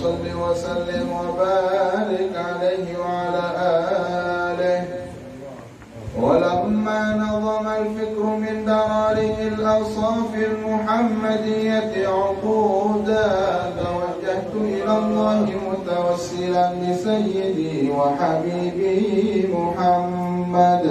وصل وسلم وبارك عليه وعلى آله. ولما نظم الفكر من دراره الأوصاف المحمدية عقودا توجهت إلى الله متوسلا بسيدي وحبيبي محمد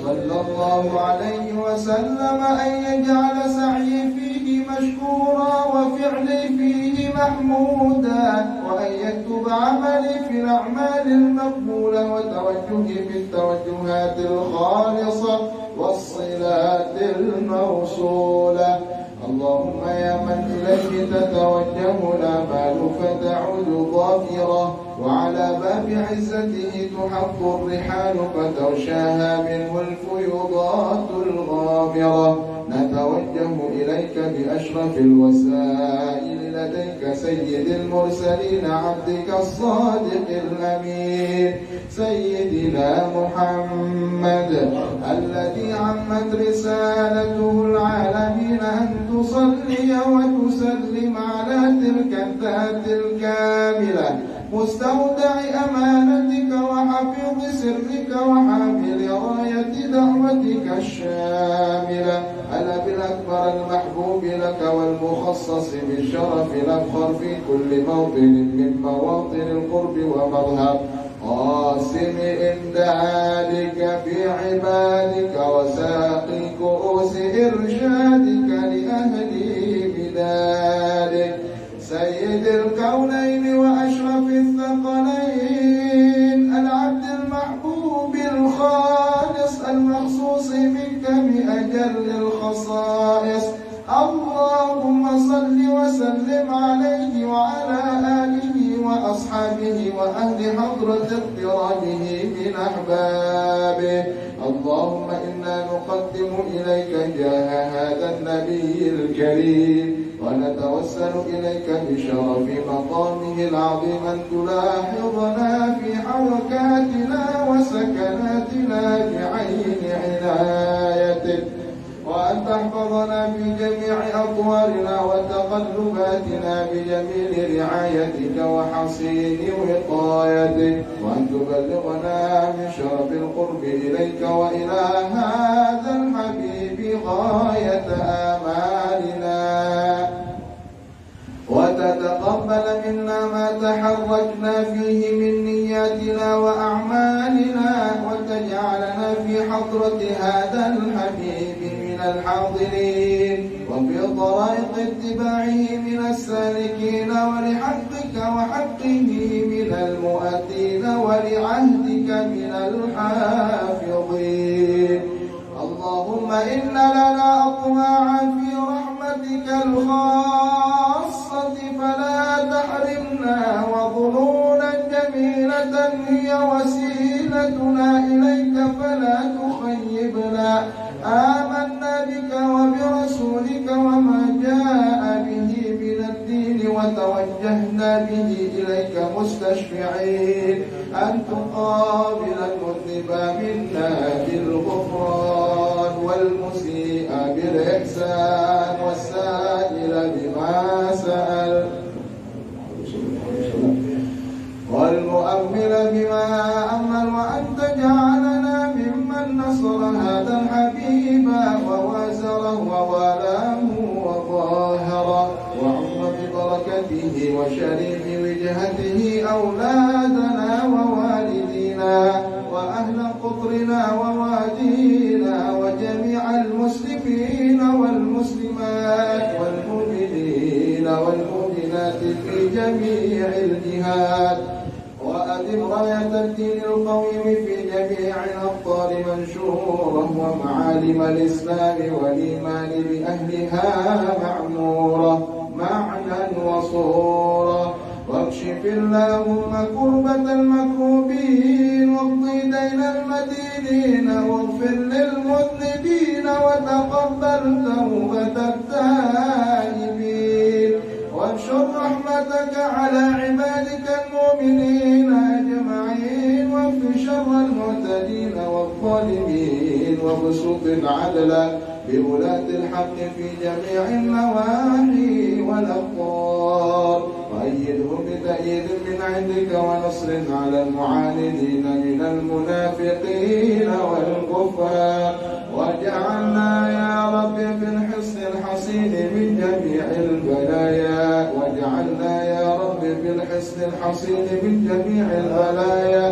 صلى الله عليه وسلم أن يجعل سعي فيه مشكورا وفعلي فيه محمودا، وأن يكتب عملي في الأعمال المقبولة وتوجهي في التوجهات الخالصة والصلات الموصولة. اللهم يا من إليه تتوجه الآمال فتعود ظافرة، وعلى باب عزته تحط الرحال فتغشاها منه الفيوضات الغامرة، نتوجه إليك بأشرف الوسائل لديك سيد المرسلين عبدك الصادق الأمين سيدنا محمد الذي عمت رسالته العالمين، أن تصلي وتسلم على تلك الذات الكاملة مستودع أمانتك وحفيظ سرك وحامل راية دعوتك الشاملة، الأب الأكبر المحبوب لك والمخصص بالشرف الأفخر في كل موطن من مواطن القرب ومظهر قاسم إمدادك في عبادك وساقي كؤوس إرشادك لأهل بلادك سيد الكونين وأشرف الثقلين العبد المحبوب الخالص المخصوص منك بأجل الخصائص. اللهم صل وسلم عليه وعلى آله وأصحابه وأهل حضرة اقترابه من أحبابه. اللهم إنا نقدم إليك جاه هذا النبي الكريم، ونتوسل إليك بشرف مقامه العظيم أن تلاحظنا في حركاتنا وسكناتنا بعين عنايتك، وأن تحفظنا في جميع أطوارنا وتقلباتنا بجميل رعايتك وحصين وقايتك، وأن تبلغنا من شرف القرب إليك وإلى هذا الحبيب غاية آمالنا، وتتقبل منا ما تحركنا فيه من نياتنا وأعمالنا، وتجعلنا في حضرة هذا الحبيب من الحاضرين، وفي طرائق اتباعه من السالكين، ولحقك وحقه من المؤدين، ولعهدك من الحافظين. اللهم إن لنا أطماعا في رحمتك الخاصة فلا تحرمنا، وظنونا جميلة هي وسيلتنا إليك فلا تخيبنا. آمنا بك وبرسولك وما جاء به من الدين، وتوجهنا به إليك مستشفعين أن تقابل المذنب منا بالغفران، والمسيء بالإحسان، والسائل بما سأل، والمؤمل بما أمل، وأن تجعلنا ممن نصر هذا الحبيب ووازره ووالاه وظاهره، وعم ببركته وشريف وجهته أولادنا ووالدينا وأهل قطرنا ووادينا وجميع المسلمين والمسلمات والمؤمنين والمؤمنات في جميع الجهات، وأدم راية الدين القويم في جميع الأقطار منشورة، ومعالم الإسلام والإيمان بأهلها معمورة معنى وصورة، واكشف اللهم كربة المكروبين، واقضي دين المدينين، واغفر للمذنبين، وتقبل توبة التائبين، وانشر رحمتك على عبادك المؤمنين أجمعين، واكف شر المعتدين والظالمين، وبسط العدل بولاة الحق في جميع النواحي والأقطار، وأيدهم وتأييد من عندك ونصر على المعاندين من المنافقين والكفار واجعلنا يا رب في الحصن الحصين من جميع البلايا واجعلنا يا رب في الحصن الحصين من جميع البلايا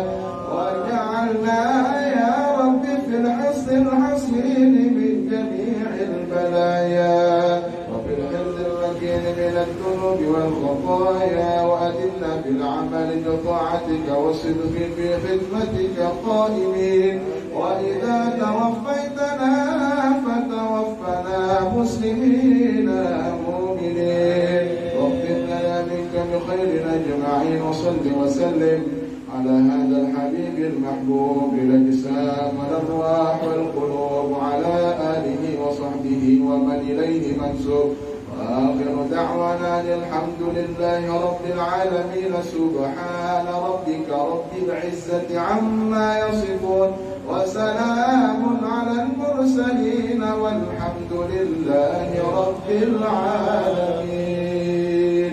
واجعلنا يا رب في الحصن الحصين من جميع البلايا وفي الحفظ المكين من الذنوب والخطايا وأدلنا بالعمل بطاعتك والصدق في خدمتك قائمين وإذا توفيتنا فتوفنا مسلمين مؤمنين واغفر لنا منك بخير أجمعين وصل وسلم على هذا الحبيب المحبوب الأجسام والأرواح والقلوب على آله وصحبه ومن إليه منسوب وآخر دعوانا الحمد لله رب العالمين سبحان ربك رب العزة عما يصفون وسلام على المرسلين والحمد لله رب العالمين.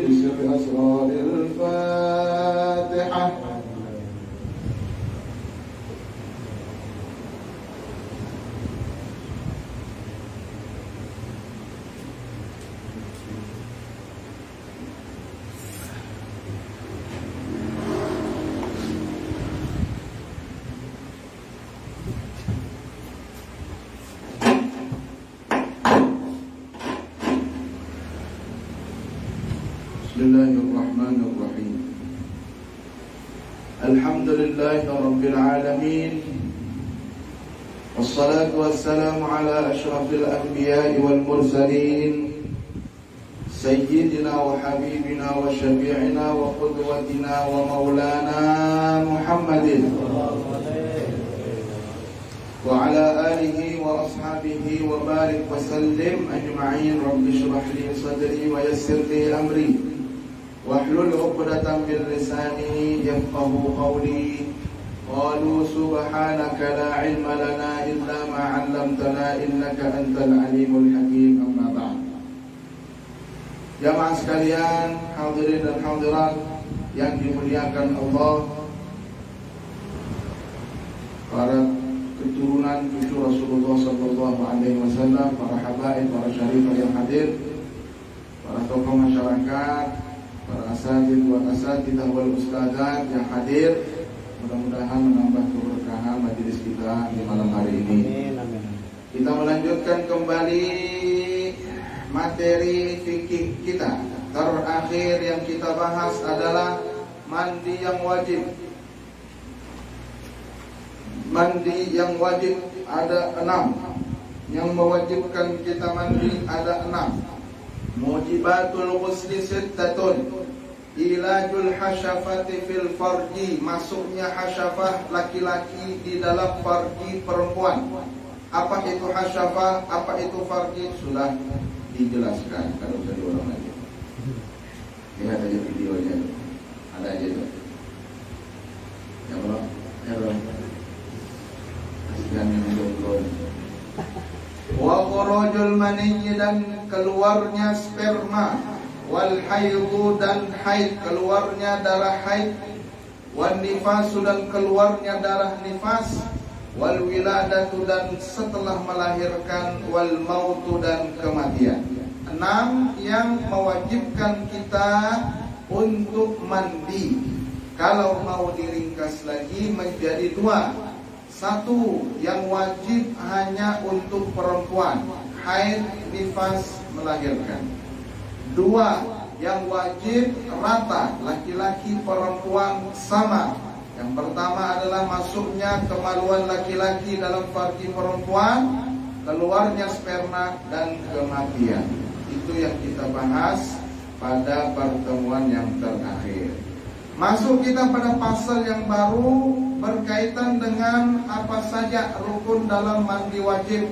بسر أسرار الفاتحة. Bismillahirrahmanirrahim. Alhamdulillahi rabbil alamin. Wassalatu wassalamu ala asyrafil anbiya'i wal mursalin sayyidina wa habibina wa syafi'ina wa qudwatina wa maulana Muhammadin wa ala alihi wa ashabihi wa barik wa sallim ajma'in. Rabbi shrah li sadri wa yassir li amri wahlul 'uqdatam min lisani yafqahu qawli. Qalu subhanaka la 'ilma lana illa ma 'allamtana innaka antal alimul hakim. Amma ba'd. Jamaah sekalian, hadirin dan hadirat yang dimuliakan Allah, para keturunan cucu Rasulullah sallallahu alaihi wasallam, para habaib, para syarifah yang hadir, para tokoh masyarakat, para asatidz wa asatidzah wal ustadzat yang hadir, mudah-mudahan menambah keberkahan majelis kita di malam hari ini. Kita melanjutkan kembali materi fikih kita. Terakhir yang kita bahas adalah mandi yang wajib. Mandi yang wajib ada 6. Yang mewajibkan kita mandi ada 6. Mujibatul ghusli sittatun. Ilajul hasyafati fil farji. Masuknya hasyafah laki-laki di dalam farji perempuan. Apa itu hasyafah, apa itu farji, sudah dijelaskan. Kalau usah diulang lagi. Lihat aja videonya. Ada aja tuh. Ya bro, ya bro. Kasihan yang jomblo. Wa khurujul maniyyi, dan keluarnya sperma, wal haidu, dan haid, keluarnya darah haid, wan nifasu, dan keluarnya darah nifas, wal wiladatu, dan setelah melahirkan, wal mautu, dan kematian. 6 yang mewajibkan kita untuk mandi. Kalau mau diringkas lagi menjadi 2. 1 yang wajib hanya untuk perempuan, haid, nifas, melahirkan. 2 yang wajib rata, laki-laki perempuan sama. Yang pertama adalah masuknya kemaluan laki-laki dalam farji perempuan, keluarnya sperma, dan kematian. Itu yang kita bahas pada pertemuan yang terakhir. Masuk kita pada pasal yang baru berkaitan dengan apa saja rukun dalam mandi wajib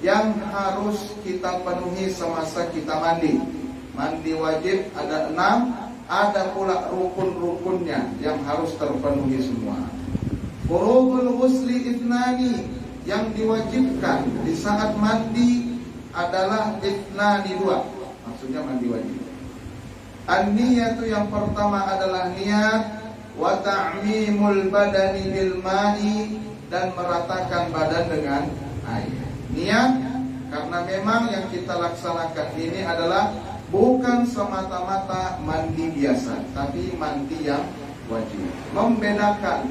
yang harus kita penuhi semasa kita mandi. Mandi wajib ada 6, ada pula rukun-rukunnya yang harus terpenuhi semua. Furudul ghusli ithnani, yang diwajibkan di saat mandi adalah ithnani, 2. Maksudnya mandi wajib. An-niyatu yang pertama adalah niat, wa ta'mimul badani bil ma'i, dan meratakan badan dengan air. Niat karena memang yang kita laksanakan ini adalah bukan semata-mata mandi biasa, tapi mandi yang wajib.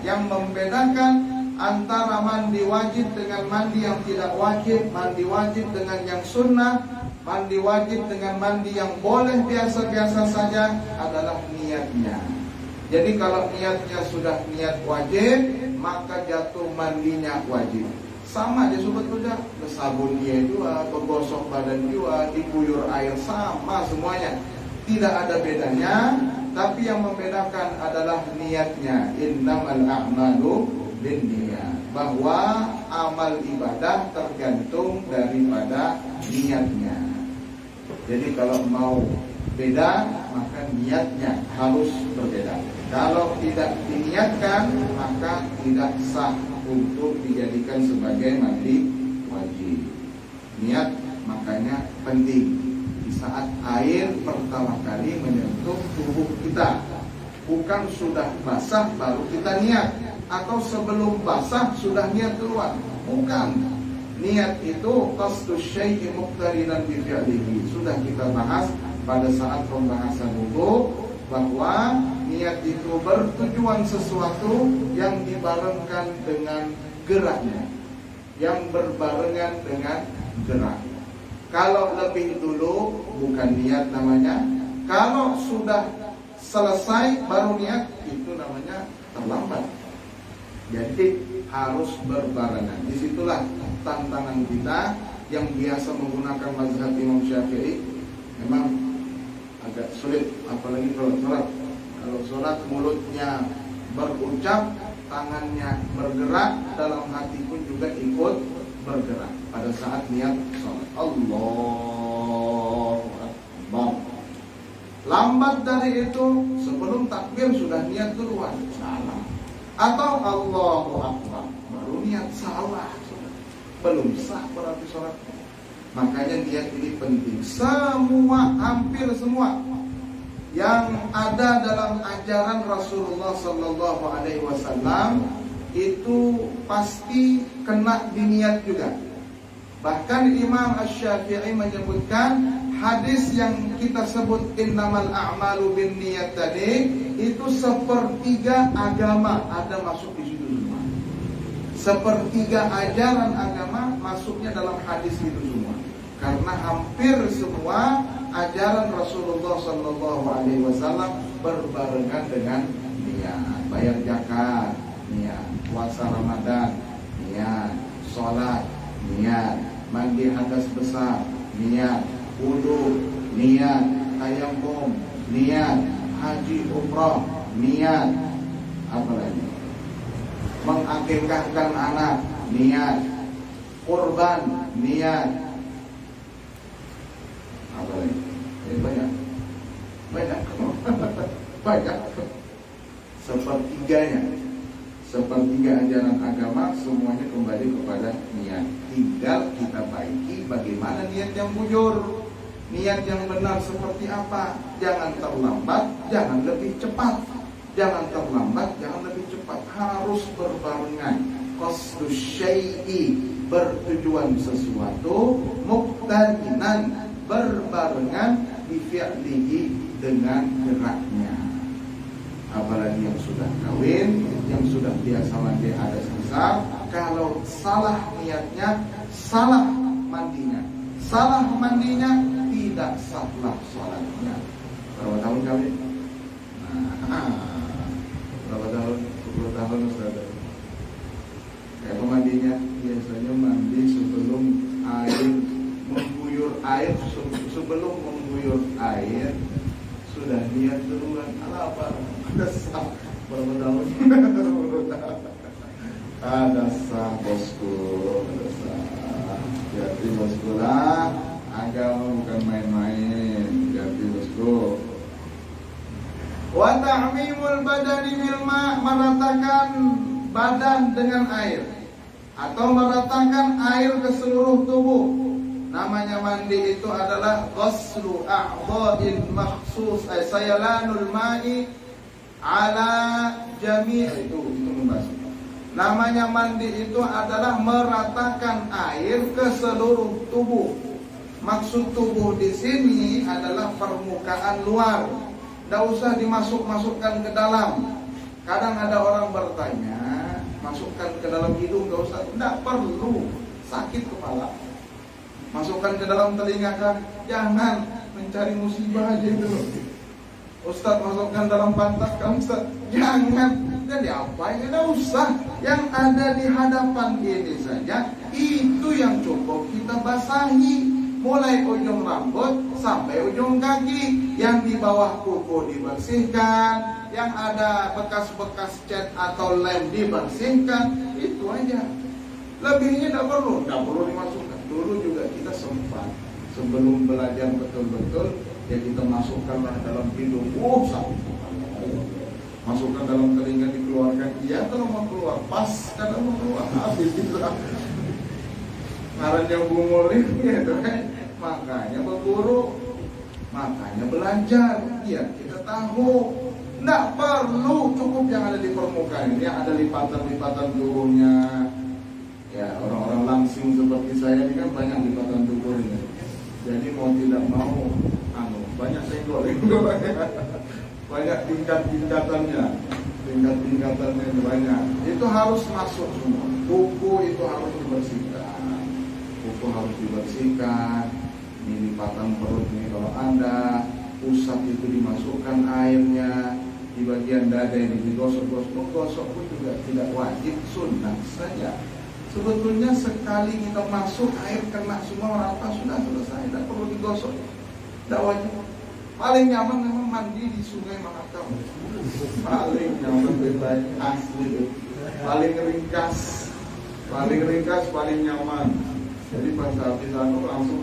Yang membedakan antara mandi wajib dengan mandi yang tidak wajib, mandi wajib dengan yang sunnah, mandi wajib dengan mandi yang boleh biasa-biasa saja adalah niatnya. Jadi kalau niatnya sudah niat wajib, maka jatuh mandinya wajib. Sama aja sebetulnya, bersabun dia juga, bergosok badan juga, diguyur air, sama semuanya. Tidak ada bedanya, tapi yang membedakan adalah niatnya. Innamal a'malu binniyat. Bahwa amal ibadah tergantung daripada niatnya. Jadi kalau mau beda, maka niatnya harus berbeda. Kalau tidak diniatkan, maka tidak sah untuk dijadikan sebagai mandi wajib. Niat makanya penting. Di saat air pertama kali menyentuh tubuh kita, bukan sudah basah baru kita niat, atau sebelum basah sudah niat keluar. Bukan. Niat itu qasdus syai'i muqtarinan bi fi'lihi. Sudah kita bahas pada saat pembahasan wudu bahwa niat itu bertujuan sesuatu yang dibarengkan dengan geraknya, yang berbarengan dengan gerak. Kalau lebih dulu bukan niat namanya. Kalau sudah selesai baru niat, itu namanya terlambat. Jadi harus berbarengan. Disitulah tantangan kita yang biasa menggunakan mazhab Imam Syafi'i. Memang agak sulit, apalagi kalau sholat. Kalau sholat mulutnya berucap, tangannya bergerak, dalam hati pun juga ikut bergerak pada saat niat sholat. Allahu Akbar. Lambat dari itu, sebelum takbir sudah niat duluan, salah. Atau Allahu Akbar baru niat, salah, belum sah berarti sholat. Makanya niat ini penting. Hampir semua yang ada dalam ajaran Rasulullah Sallallahu Alaihi Wasallam itu pasti kena diniat juga. Bahkan Imam Asy-Syafi'i menyebutkan hadis yang kita sebut innamal a'malu binniyat tadi itu sepertiga agama ada masuk di situ semua. Sepertiga ajaran agama masuknya dalam hadis itu semua. Karena hampir semua ajaran Rasulullah Sallallahu Alaihi Wasallam berbarengan dengan niat. Bayar zakat, niat. Puasa Ramadan, niat. Sholat, niat. Mandi hadas besar, niat. Wudu, niat. Tayammum, niat. Haji umrah, niat. Apa lagi? Mengakikahkan anak, niat. Kurban, niat. Apa lagi? Banyak. Banyak. Sepertiga ajaran agama semuanya kembali kepada niat. Tinggal kita baiki bagaimana niat yang bujur, niat yang benar seperti apa. Jangan terlambat, jangan lebih cepat. Jangan terlambat, jangan lebih cepat. Harus berbarengan. Qasdus syai'i, bertujuan sesuatu, muqtarinan, berbarengan bi fi'lihi, dengan geraknya. Apalagi yang sudah kawin, yang sudah biasa mandi hadas besar, kalau salah niatnya, salah mandinya. Salah mandinya, tidak sahlah sholatnya. Berapa tahun kawin? Berapa tahun? 10 tahun Ustaz. Kayak pemandinya biasanya mandi sebelum air, sebelum mengguyur air sudah niat duluan. Apa? Ada sah. Berapa tahun? Ada sah bosku, ada sah. Jadi bosku lah, agama bukan main-main. Jadi bosku. Wa ta'mimul badani bil ma', meratakan badan dengan air atau meratakan air ke seluruh tubuh. Namanya mandi itu adalah ghuslu a'dha'in makhsus, sayalanul ma'i ala jami' itu membasuh. Namanya mandi itu adalah meratakan air ke seluruh tubuh. Maksud tubuh di sini adalah permukaan luar. Tidak usah dimasukkan ke dalam. Kadang ada orang bertanya, masukkan ke dalam hidung nggak usah, tidak perlu, sakit kepala. Masukkan ke dalam telinga kan, jangan, mencari musibah aja itu. Ustaz masukkan dalam pantat kan, Ustaz, jangan. Jadi apa? Tidak usah. Yang ada di hadapan ini saja, itu yang cukup kita basahi. Mulai ujung rambut sampai ujung kaki. Yang di bawah kuku dibersihkan, yang ada bekas-bekas cat atau lem dibersihkan, itu aja. Lebihnya tidak perlu dimasukkan. Dulu juga kita sempat sebelum belajar betul-betul, ya kita masukkanlah dalam hidung, masukkan dalam telinga, dikeluarkan. Iya kalau mau keluar, pas kadang mau keluar habis gitu. Karena yang bungul ini gitu kan. Makanya berguru, makanya belajar. Ya kita tahu, nggak perlu, cukup yang ada di permukaan ini, ada lipatan-lipatan tubuhnya. Ya orang-orang langsing seperti saya ini kan banyak lipatan tubuhnya. Jadi mau tidak mau, banyak senggol, banyak tingkat-tingkatannya banyak. Itu harus masuk semua. Kuku itu harus dibersihkan. Ini lipatan perut ini kalau ada, pusat itu dimasukkan airnya. Di bagian dada ini digosok-gosok pun juga tidak wajib, sunnah saja. Sebetulnya sekali kita masuk air kena semua rata, sudah selesai, tidak perlu digosok, tidak wajib. Paling nyaman memang mandi di Sungai Mahakam. Paling nyaman, bebas asli. Paling ringkas, paling nyaman. Jadi pas habis langsung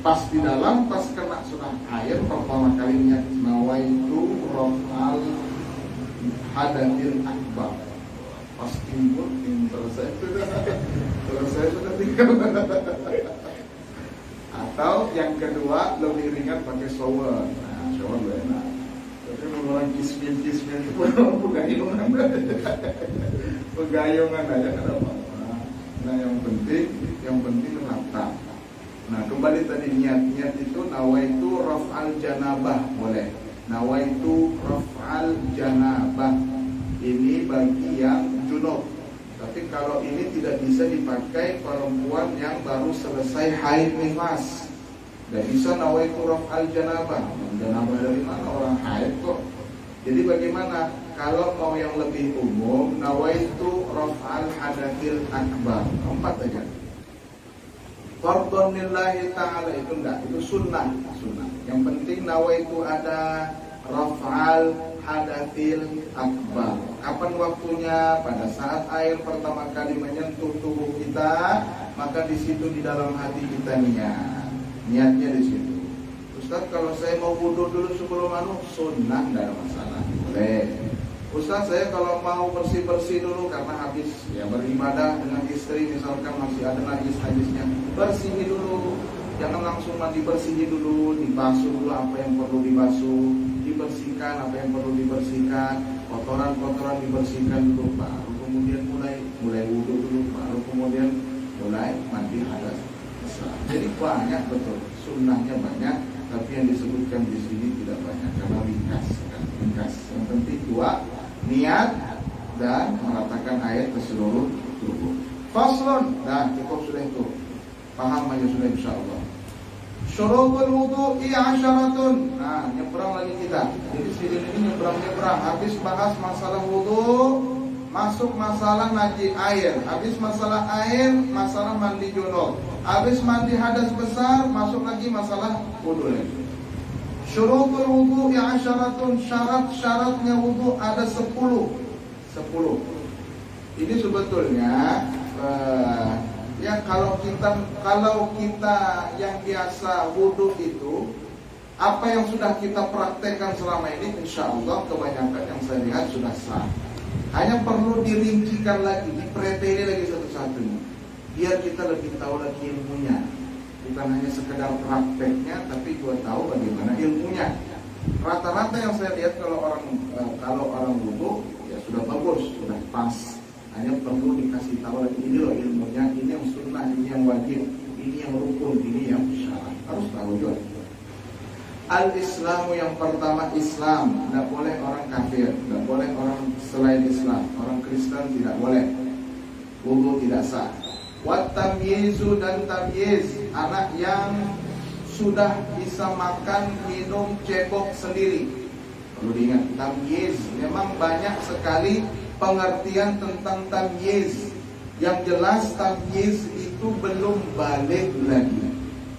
pas di dalam, pas kena sudah air pertama kalinya nawaitu raf'al hadatil akbar. Pas timbul selesai sudah tinggal. Atau yang kedua lebih ringan pakai shower. Nah, shower lebih enak. Tapi mengulang kismin itu pegayungan aja kenapa? Nah yang penting rata. Nah kembali tadi niat itu nawaitu raf'al janabah, boleh. Nawaitu raf'al janabah. Ini bagi yang junub. Tapi kalau ini tidak bisa dipakai perempuan yang baru selesai haid nifas. Tidak bisa nawaitu raf'al janabah. Janabah dari mana, orang haid kok. Jadi bagaimana? Kalau mau yang lebih umum, nawaitu raf'al hadatil akbar. 4 aja. Fardhon lillahi ta'ala itu enggak, itu sunnah. Yang penting nawaitu ada raf'al hadatil akbar. Kapan waktunya? Pada saat air pertama kali menyentuh tubuh kita, maka di situ di dalam hati kita niatnya di situ. Ustaz, kalau saya mau wudu dulu sebelum sunnah, tidak ada masalah, boleh. Ustaz, saya kalau mau bersih-bersih dulu karena habis beribadah dengan istri, misalkan masih ada najis-najisnya, bersihi dulu. Jangan langsung mandi, bersihi dulu, dibasuh dulu apa yang perlu dibasuh, dibersihkan apa yang perlu dibersihkan, kotoran-kotoran dibersihkan dulu, baru kemudian mulai wudu dulu, baru kemudian mulai mandi hadas besar. Jadi banyak betul, sunnahnya banyak, tapi yang disebutkan di sini tidak banyak karena ringkas. Yang penting 2, niat dan meratakan air ke seluruh tubuh. Faslun, cukup sudah itu. Paham aja sudah insyaallah. Syurutul wudu'i 'asyaratun. Nyebrang lagi kita. Jadi sini nyebrang. Habis bahas masalah wudu, masuk masalah najis air. Habis masalah air, masalah mandi junub. Habis mandi hadas besar, masuk lagi masalah wudu lagi. Syurutul wudu'i 'asyaratun. Syarat-syaratnya wudu ada 10. Ini sebetulnya kalau kita yang biasa wudu itu, apa yang sudah kita praktekkan selama ini, insya Allah kebanyakan yang saya lihat sudah sah. Hanya perlu dirincikan lagi, dipreteli lagi satu-satunya, biar kita lebih tahu lagi ilmunya. bukan hanya sekedar prakteknya, tapi juga tahu bagaimana ilmunya. Rata-rata yang saya lihat kalau orang wudu ya sudah bagus, sudah pas. Hanya perlu dikasih tahu lagi, ini loh ilmunya, ini yang sunnah, ini yang wajib, ini yang rukun, ini yang syarat. Harus tahu juga. Al-Islamu yang pertama Islam, tidak boleh orang kafir, tidak boleh orang selain Islam, orang Kristen tidak boleh, wudu tidak sah. Wat tamyizu dan tamyiz, anak yang sudah bisa makan, minum, cebok sendiri. Perlu diingat, tamyiz, memang banyak sekali pengertian tentang tamyiz. Yang jelas tamyiz itu belum balik lagi,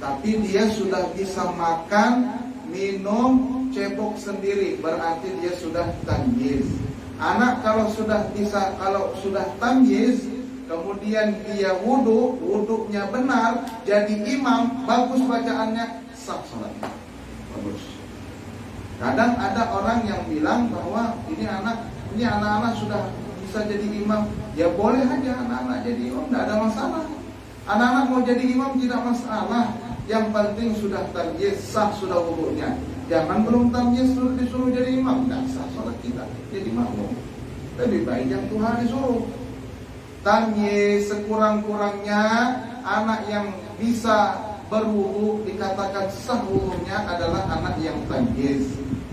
tapi dia sudah bisa makan, minum, cebok sendiri, berarti dia sudah tamyiz. Anak kalau sudah tamyiz, kemudian dia wudunya benar, jadi imam, bagus bacaannya, sah salatnya, bagus. Kadang ada orang yang bilang bahwa ini anak-anak sudah bisa jadi imam, ya boleh aja anak-anak jadi imam, tidak ada masalah. Anak-anak mau jadi imam tidak masalah, yang penting sudah tamyiz, sah sudah wudunya. Jangan belum tamyiz sudah disuruh jadi imam, tidak sah salat kita, jadi makmum. Lebih baik yang Tuhan disuruh. Tamyiz sekurang-kurangnya anak yang bisa berwudu dikatakan sah wudunya adalah anak yang tamyiz,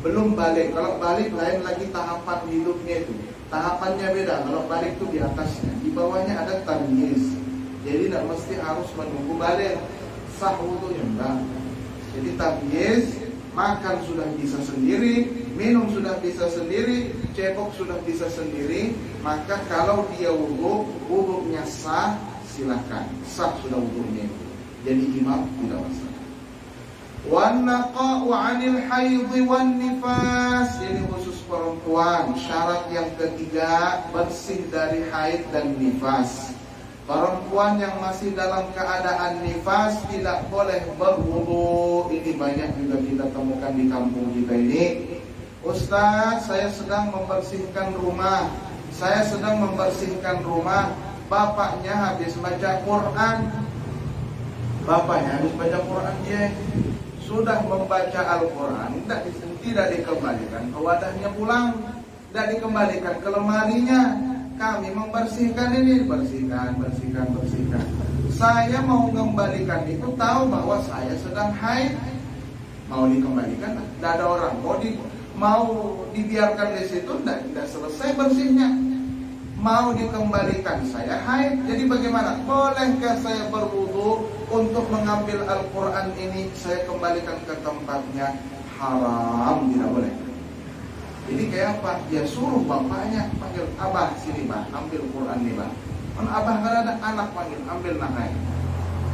belum balik. Kalau balik lain lagi tahapan hidupnya itu, tahapannya beda. Kalau balik itu di atasnya, di bawahnya ada tamyiz. Jadi tidak mesti harus menunggu balik sah wudunya, enggak. Jadi tamyiz, makan sudah bisa sendiri, minum sudah bisa sendiri, cebok sudah bisa sendiri, maka kalau dia wudunya sah, silakan, sah sudah wudunya itu. Jadi imam tidak masalah. Wan naqa'u 'anil haidhi wan nifas, ini khusus perempuan. Syarat yang ketiga, bersih dari haid dan nifas. Perempuan yang masih dalam keadaan nifas tidak boleh berwudu. Ini banyak juga kita temukan di kampung kita ini. Ustaz, saya sedang membersihkan rumah. Bapaknya habis baca Quran. Dia sudah membaca Al-Quran, tidak dikembalikan ke wadahnya pulang, tidak dikembalikan ke lemarinya. Kami membersihkan ini, bersihkan. Saya mau mengembalikan itu, tahu bahwa saya sedang haid. Mau dikembalikan, tidak ada orang. Mau dibiarkan di situ, tidak selesai bersihnya. Mau dikembalikan, saya haid. Jadi bagaimana? Bolehkah saya berwudu untuk mengambil Al-Quran ini, saya kembalikan ke tempatnya? Haram, tidak boleh. Jadi kayak apa? Dia suruh bapaknya, panggil, abah sini bang, ambil Quran nih bang. Kan abah kan ada anak panggil, ambil nakai.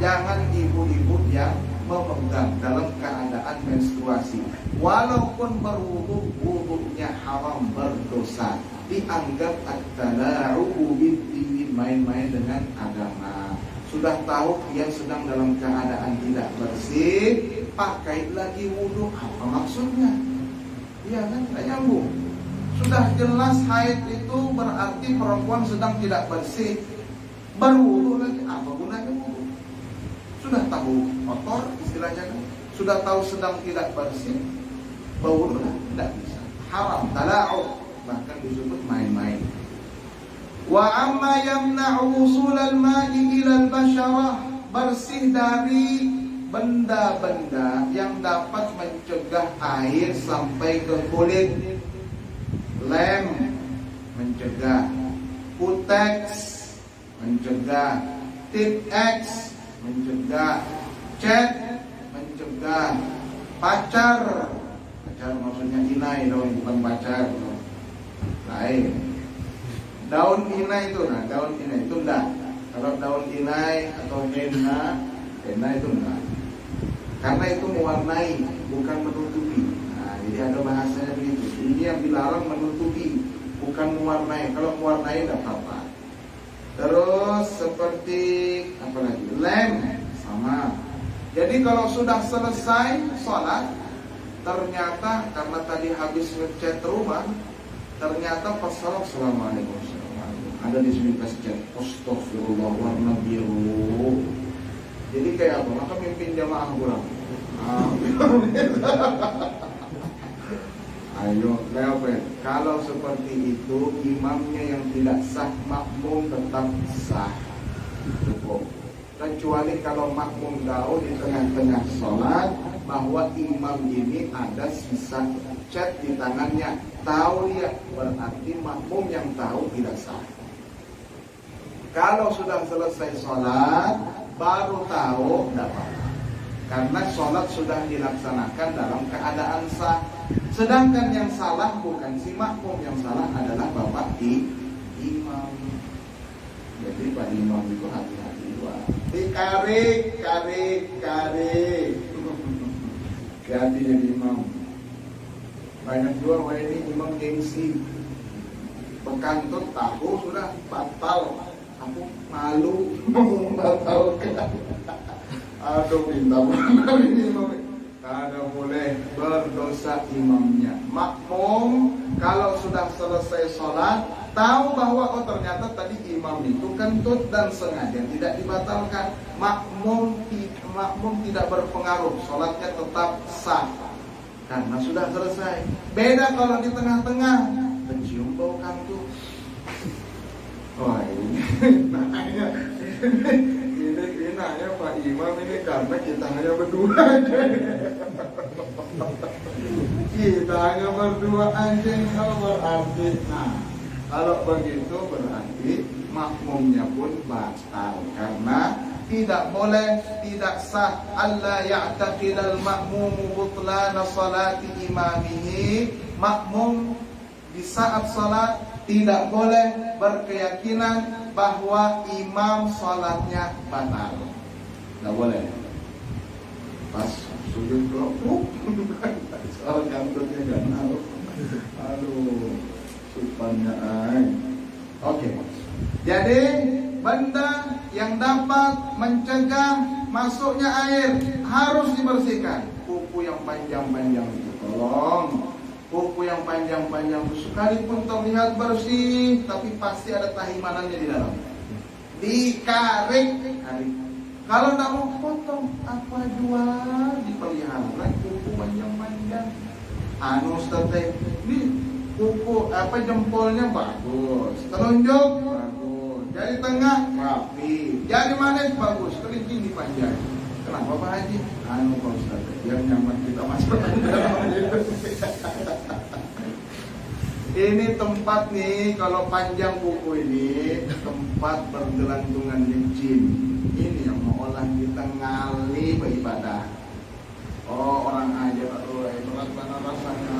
Jangan ibu-ibu yang memegang dalam keadaan menstruasi. Walaupun berwudu, wudunya haram, berdosa. Dianggap at-tala'ubu bid-din, main-main dengan agama. Sudah tahu yang sedang dalam keadaan tidak bersih, pakai lagi wudu, apa maksudnya? Iya kan, tidak nyambung. Sudah jelas haid itu berarti perempuan sedang tidak bersih, berwudu lagi, apa gunanya wudu? Sudah tahu kotor istilahnya kan, sudah tahu sedang tidak bersih, berwudu tidak bisa, haram, tala'u, bahkan disebut main-main. Wa amma yamna'u wusulal ma'i ilal basyarah, bersih dari benda-benda yang dapat mencegah air sampai ke kulit. Lem mencegah, Putex mencegah, Tip-X mencegah, cat mencegah, pacar maksudnya inai dong, bukan pacar lain. Daun inai itu, daun inai itu enggak. Kalau daun inai atau henna itu enggak. Karena itu mewarnai, bukan menutupi. Jadi ada bahasanya begitu. Ini yang dilarang menutupi, bukan mewarnai. Kalau mewarnai tidak apa-apa. Terus seperti apa lagi? Lem sama. Jadi kalau sudah selesai sholat, ternyata karena tadi habis ngecat rumah, ternyata pas sholat Assalamualaikum, ada di sini pas chat, astagfirullah warna biru. Jadi kayak apa? Maka mimpin jamaah pulang. Ayo, leopet. Kalau seperti itu, imamnya yang tidak sah, makmum tetap sah. Cukup. Kecuali kalau makmum tahu di tengah-tengah sholat bahwa imam ini ada sisa cat di tangannya, tahu dia, berarti makmum yang tahu tidak sah. Kalau sudah selesai sholat baru tahu, tidak apa-apa, karena sholat sudah dilaksanakan dalam keadaan sah. Sedangkan yang salah bukan si makmum, yang salah adalah bapak imam. Jadi Pak Imam itu hati-hati juga. Dikarik. Hati jadi imam. Banyak juga ini imam gengsi. Bekantut tahu sudah batal. Aku malu membatalkan. Aduh, minta maaf ini imam. Kada boleh berdosa imamnya. Makmum kalau sudah selesai sholat tahu bahwa oh ternyata tadi imam itu kentut dan sengaja tidak dibatalkan, makmum tidak berpengaruh, sholatnya tetap sah karena sudah selesai. Beda kalau di tengah-tengah mencium bau kantut. Wah ini nanya Pak Imam ini karena kita hanya berdua aja. Kita hanya berdua aja, kalau berarti kalau begitu berarti makmumnya pun batal, karena tidak boleh, tidak sah alla ya'taqidal ma'mumu butlana salati imamihi. Makmum di saat salat tidak boleh berkeyakinan bahwa imam salatnya batal. Tidak boleh. Pas sujud kelompok soal kantutnya gak naruh. Aduh, supaya Oke. Jadi benda yang dapat mencegah masuknya air harus dibersihkan. Kuku yang panjang-panjang itu tolong. Kuku yang panjang-panjang itu sekalipun terlihat bersih, tapi pasti ada tahimanannya di dalam. Dikarik. Kalau tidak mau potong, apa jual dipelihara kuku panjang-panjang. Ustaz, ini kuku jempolnya bagus, telunjuk bagus, jari tengah rapi, jari manis bagus, kelingking dipanjang. Kenapa Pak Haji? Pak Ustaz, biar nyaman kita masuk. Ini tempat nih, kalau panjang kuku ini tempat bergelantungan jin. Ini yang mau olah kita ngali beribadah. Oh, orang aja Pak, berat mana rasanya,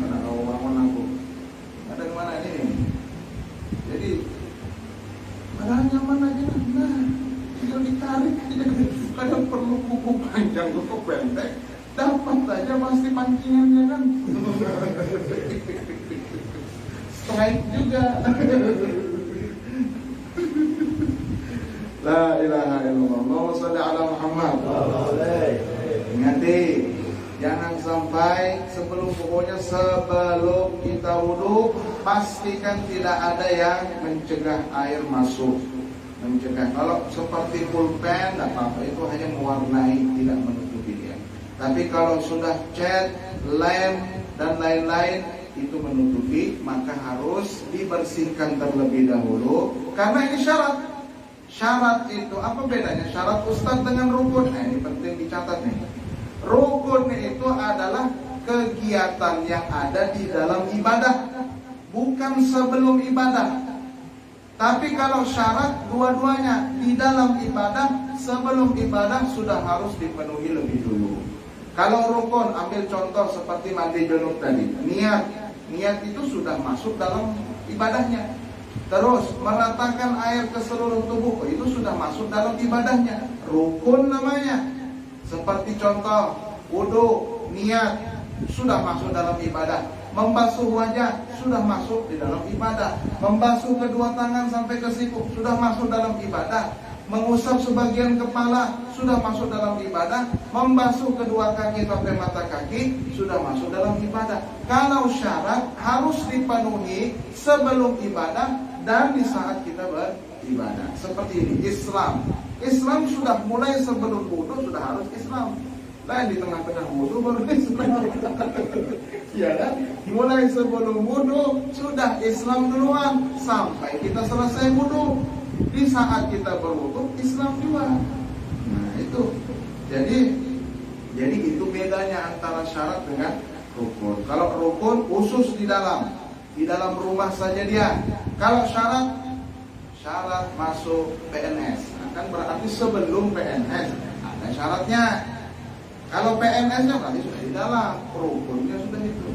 kena kau bangun aku. Ada di mana ini? Jadi padahal nyaman aja. Nah, tinggal ditarik aja. Kadang perlu kuku panjang, kuku pendek, dapat aja pasti pancingannya kan. Strike juga. La ilaha illallah. Allahumma shalli ala Muhammad. Ingati, jangan sampai sebelum kita wudhu, pastikan tidak ada yang mencegah air masuk. Mencegah, kalau seperti pulpen tidak apa-apa, itu hanya mewarnai, tidak menutupi dia. Tapi kalau sudah cat, lem dan lain-lain itu menutupi, maka harus dibersihkan terlebih dahulu, karena ini syarat. Syarat itu apa bedanya syarat Ustaz dengan rukun? Nah, ini penting dicatat nih. Rukun itu adalah kegiatan yang ada di dalam ibadah, bukan sebelum ibadah. Tapi kalau syarat dua-duanya, di dalam ibadah, sebelum ibadah sudah harus dipenuhi lebih dulu. Kalau rukun, ambil contoh seperti mandi junub tadi, niat itu sudah masuk dalam ibadahnya. Terus meratakan air ke seluruh tubuh, itu sudah masuk dalam ibadahnya. Rukun namanya. Seperti contoh wudu, niat sudah masuk dalam ibadah. Membasuh wajah sudah masuk di dalam ibadah. Membasuh kedua tangan sampai ke siku sudah masuk dalam ibadah. Mengusap sebagian kepala sudah masuk dalam ibadah. Membasuh kedua kaki sampai mata kaki sudah masuk dalam ibadah. Kalau syarat harus dipenuhi sebelum ibadah dan di saat kita beribadah. Seperti ini Islam. Islam sudah mulai sebelum wudu sudah harus Islam. Lain di tengah-tengah wudu baru Islam. Ya kan? Mulai sebelum wudu sudah Islam duluan sampai kita selesai wudu. Di saat kita berwudu Islam juga. Nah itu. Jadi itu bedanya antara syarat dengan rukun. Kalau rukun khusus di dalam rumah saja dia. Kalau syarat masuk PNS, kan berarti sebelum PNS ada syaratnya. Kalau PNS-nya berarti sudah di dalam, rukunnya sudah itu.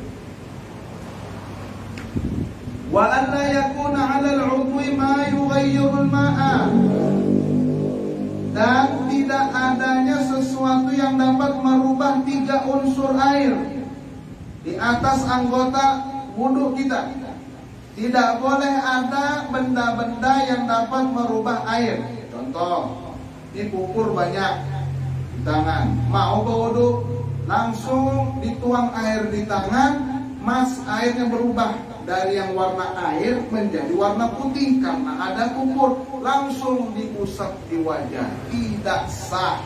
Wa an la yakuna 'ala al-'udwi ma yughayyiru al-ma'a. Dan tidak adanya sesuatu yang dapat merubah 3 unsur air di atas anggota wudu kita. Tidak boleh ada benda-benda yang dapat merubah air. Contoh, dipupur banyak di tangan, mau berwudu langsung dituang air di tangan, airnya berubah dari yang warna air menjadi warna putih karena ada pupur, langsung diusap di wajah, tidak sah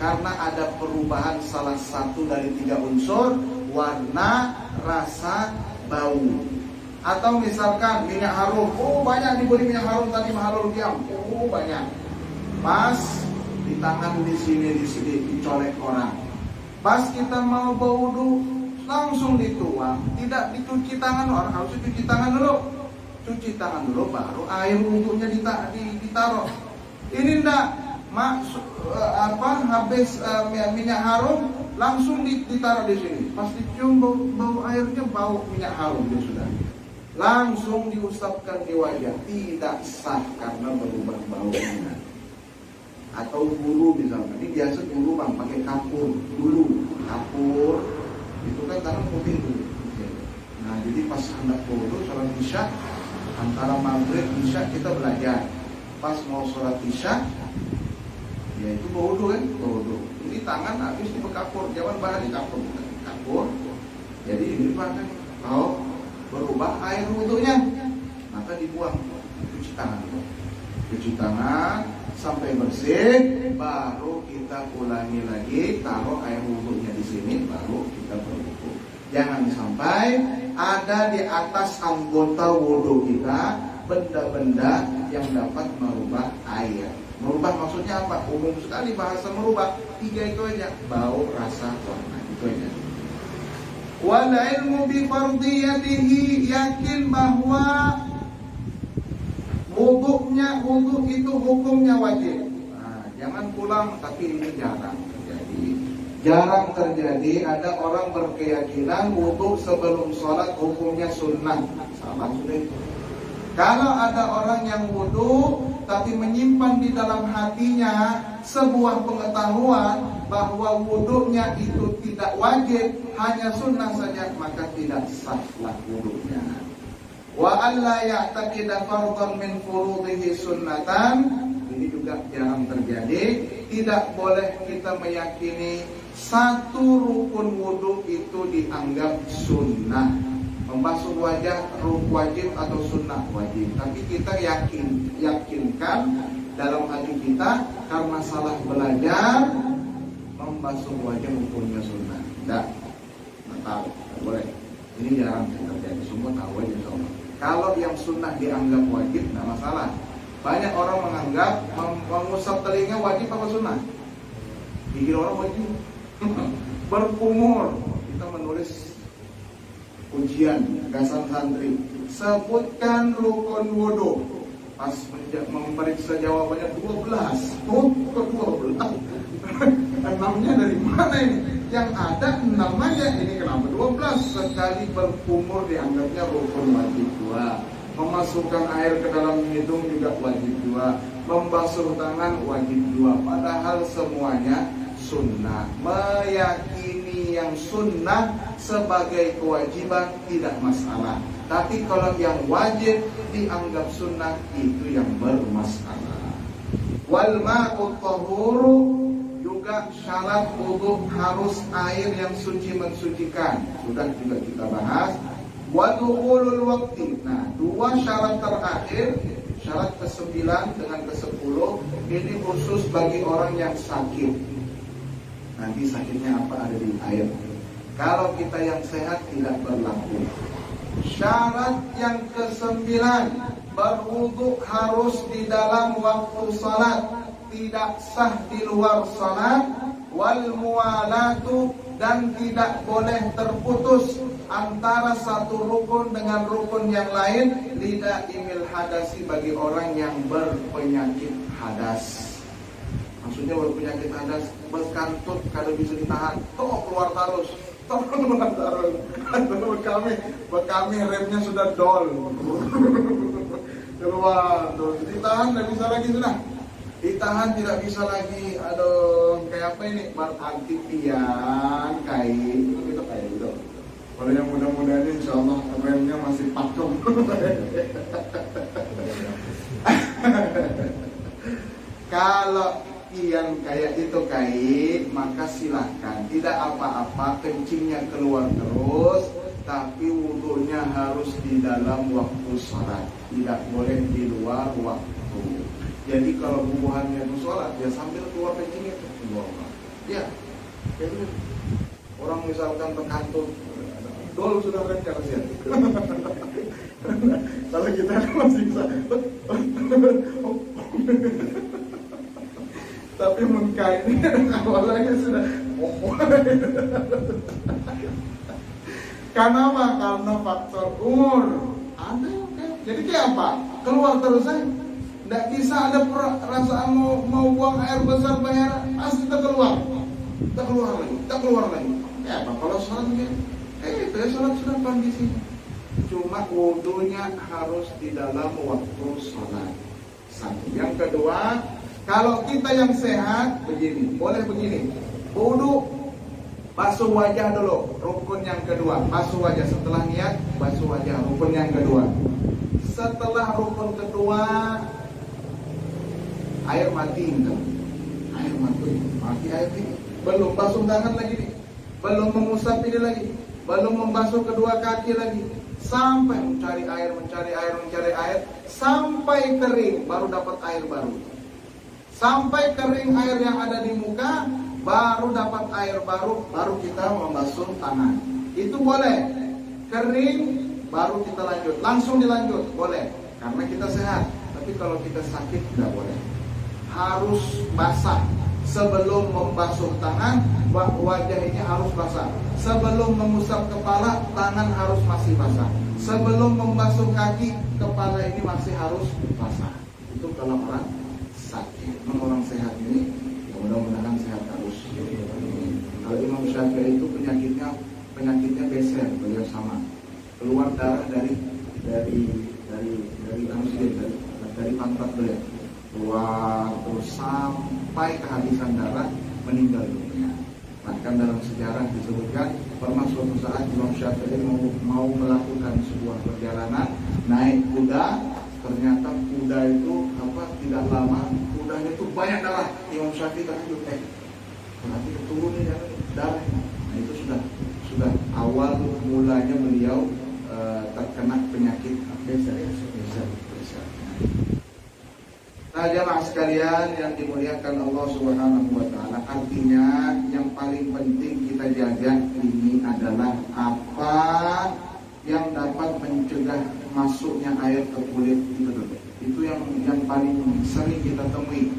karena ada perubahan salah satu dari 3 unsur, warna, rasa, bau. Atau misalkan minyak harum, banyak dibeli minyak harum tadi mahalul diam, banyak. Pas di tangan di sini dicolek orang. Pas kita mau berwudu langsung dituang, tidak dicuci tangan, orang harus cuci tangan dulu. Cuci tangan dulu baru air wudunya ditaruh. Ini enggak habis minyak harum langsung ditaruh di sini. Pas dicium bau airnya bau minyak harum dia sudah. Langsung diusapkan di wajah, tidak sah karena berubah baunya. Atau guru misalnya, ini biasa guru bang pakai kapur itu kan tangan putih dulu. Nah jadi pas hendak wudu sholat isya, antara maghrib isya kita belajar. Pas mau sholat isya, ya itu berwudu kan, berwudu. Ini tangan habis dibekapur, jangan bahari kapur. Jadi ini pakai berubah air wudunya, maka dibuang, cuci tangan sampai bersih, baru kita ulangi lagi, taruh air wudunya di sini, baru kita berwudu. Jangan sampai ada di atas anggota wudu kita benda-benda yang dapat merubah air. Merubah maksudnya apa? Umum sekali bahasa merubah, 3 itu aja, bau, rasa, warna, itu aja. Wal ilmu bi fardiyatihi, yakin bahwa wudu itu hukumnya wajib. Nah, jangan pulang, tapi ini jarang terjadi. Ada orang berkeyakinan wudu sebelum sholat hukumnya sunnah. Salah sudah itu. Kalau ada orang yang wudu tapi menyimpan di dalam hatinya sebuah pengetahuan bahwa wudunya itu tidak wajib, hanya sunnah saja, maka tidak sahlah wudunya. Wa alla ya'taqida fardhan min furudihi sunnatan, ini juga jarang terjadi. Tidak boleh kita meyakini satu rukun wudu itu dianggap sunnah. Membasuh wajah wajib atau sunnah wajib, tapi kita yakinkan dalam hati kita karena salah belajar membasuh wajah hukumnya sunnah. Tidak tahu, tidak boleh. Ini jarang terjadi, semua tahu aja insya Allah. Kalau yang sunnah dianggap wajib, tidak masalah. Banyak orang menganggap mengusap telinga wajib apa sunnah. Dikira orang wajib. Berkumur, kita menulis ujian gasan santri, sebutkan rukun wudu. Pas memeriksa jawabannya 12. Kok 12? Enamnya dari mana ini? Yang ada 6 aja, ini kenapa 12? Sekali berkumur dianggapnya rukun wajib 2. Memasukkan air ke dalam hidung juga wajib 2. Membasuh tangan wajib 2. Padahal semuanya sunnah. Meyakini yang sunnah sebagai kewajiban tidak masalah. Tapi kalau yang wajib dianggap sunnah, itu yang bermasalah. Wal ma'u tahuru, juga syarat wudu harus air yang suci mensucikan. Sudah juga kita bahas. Wa dukhulul waqti. Nah, 2 syarat terakhir, Syarat ke-9 dengan ke-10 ini khusus bagi orang yang sakit. Nanti sakitnya apa ada di air. Kalau kita yang sehat tidak berlaku. Syarat yang ke-9, berwudu harus di dalam waktu salat, tidak sah di luar salat. Wal muwalatu, dan tidak boleh terputus antara satu rukun dengan rukun yang lain. Lidah imil hadasi, bagi orang yang berpenyakit hadas. Maksudnya berpenyakit hadas, berkantut kalau bisa ditahan, toh keluar terus, toh keluar terus. Kami remnya sudah dol, keluar terus, ditahan tidak bisa lagi sudah. Ditahan tidak bisa lagi. Aduh, kayak apa ini? Berarti pian kain gitu kayak gitu. Kalau yang muda-muda ini insya Allah remnya masih pakem. Kalau pian kayak itu kain, maka silahkan, tidak apa-apa, kencingnya keluar terus, tapi wudunya harus di dalam waktu sholat, tidak boleh di luar waktu. Jadi kalau bubuhannya itu sholat, ya sambil keluar kencingnya itu ya, kayak gitu. Orang misalkan terkantut, dol sudah rencar sih. Kalau kita masih bisa, tapi muka ini awalnya sudah. Karena apa? Karena faktor umur. Ada kan? Jadi kayak apa? Keluar terus aja. Tidak bisa ada perasaan mau buang air besar bayar, pasti kita keluar lagi. Ya apa kalau sholat gitu? Itu ya sholat sudah kondisinya. Cuma wudunya harus di dalam waktu sholat. Satu. Yang kedua, kalau kita yang sehat begini, boleh begini. Wudu, basuh wajah dulu. Rukun yang kedua, basuh wajah setelah niat, basuh wajah. Rukun yang kedua. Setelah rukun kedua, air mati enggak? Air mati air ini. Belum basuh tangan lagi nih. Belum mengusap ini lagi. Belum membasuh kedua kaki lagi. Sampai mencari air sampai kering baru dapat air baru. Sampai kering air yang ada di muka, baru dapat air baru kita membasuh tangan. Itu boleh. Kering baru kita lanjut. Langsung dilanjut, boleh. Karena kita sehat. Tapi kalau kita sakit tidak boleh. Harus basah. Sebelum membasuh tangan, wajah ini harus basah. Sebelum mengusap kepala, tangan harus masih basah. Sebelum membasuh kaki, kepala ini masih harus basah. Itu kalau orang sakit. Orang sehat ini, ya mudah-mudahan sehat terus. Kalau Imam Syafi'i itu penyakitnya beser, beliau sama. Keluar darah dari pantat beliau. Keluar terus sampai kehabisan darah, meninggal dunia. Bahkan dalam sejarah disebutkan pernah suatu saat Imam Syafi'i mau melakukan sebuah perjalanan naik kuda, ternyata kuda itu tidak lama kudanya itu banyak darah. Imam Syafi'i terkejut, berarti turun nih darah. Nah itu sudah awal mulanya beliau terkena penyakit beser. Nah jamaah sekalian yang dimuliakan Allah Subhanahu wa ta'ala, artinya yang paling penting kita jaga ini adalah apa yang dapat mencegah masuknya air ke kulit itu yang paling sering kita temui.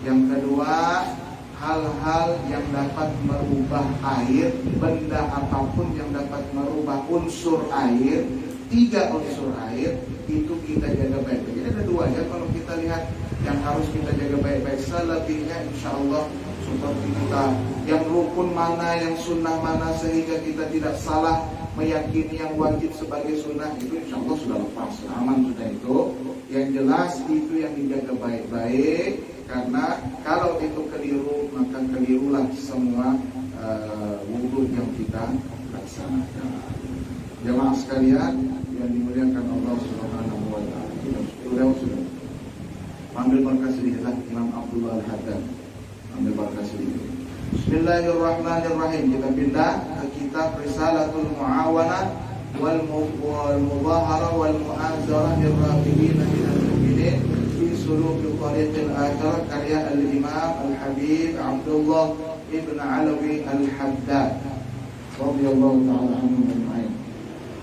Yang kedua, hal-hal yang dapat merubah air, benda apapun yang dapat merubah unsur air, 3 unsur air itu kita jaga baik-baik. Jadi ada 2 ya kalau kita lihat yang harus kita jaga baik-baik. Selebihnya insya Allah seperti kita yang rukun mana, yang sunnah mana, sehingga kita tidak salah meyakini yang wajib sebagai sunnah, itu insya Allah sudah lepas, aman sudah itu. Yang jelas itu yang dijaga baik-baik, karena kalau itu keliru maka kelirulah semua wudu yang kita laksanakan. Jamaah sekalian yang dimuliakan Allah Subhanahu wa ta'ala, sudah panggil berkah sedikitlah Imam Abdullah Al-Haddad. Ambil berkah sedikit. Bismillahirrahmanirrahim. Kita pindah ke kitab Risalatul Mu'awanah wal Mudhahara wal Mu'azarah lirrafidin minal mu'minin Suluki Tariqil Akhirah karya Al-Imam Al-Habib Abdullah Ibn Alawi Al-Haddad radhiyallahu ta'ala anhu ajma'in.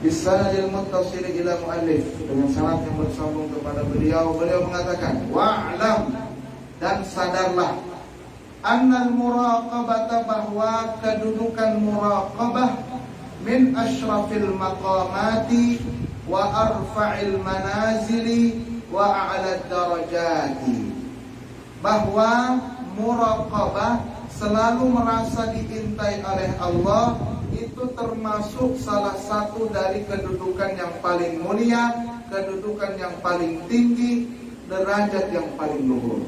Bisanadil muttasil ila muallif, dengan sanad yang bersambung kepada beliau mengatakan, wa'lam, dan sadarlah, annal muraqabata, bahwa kedudukan muraqabah min asyrafil maqamati wa arfa'il manazili wa a'la darajati, bahwa muraqabah selalu merasa diintai oleh Allah itu termasuk salah satu dari kedudukan yang paling mulia, kedudukan yang paling tinggi, derajat yang paling luhur.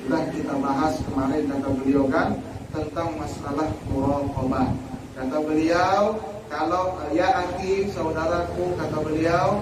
Sudah kita bahas kemarin, kata beliau kan, tentang masalah muraqabah. Kata beliau, kalau ya akhi, saudaraku, kata beliau,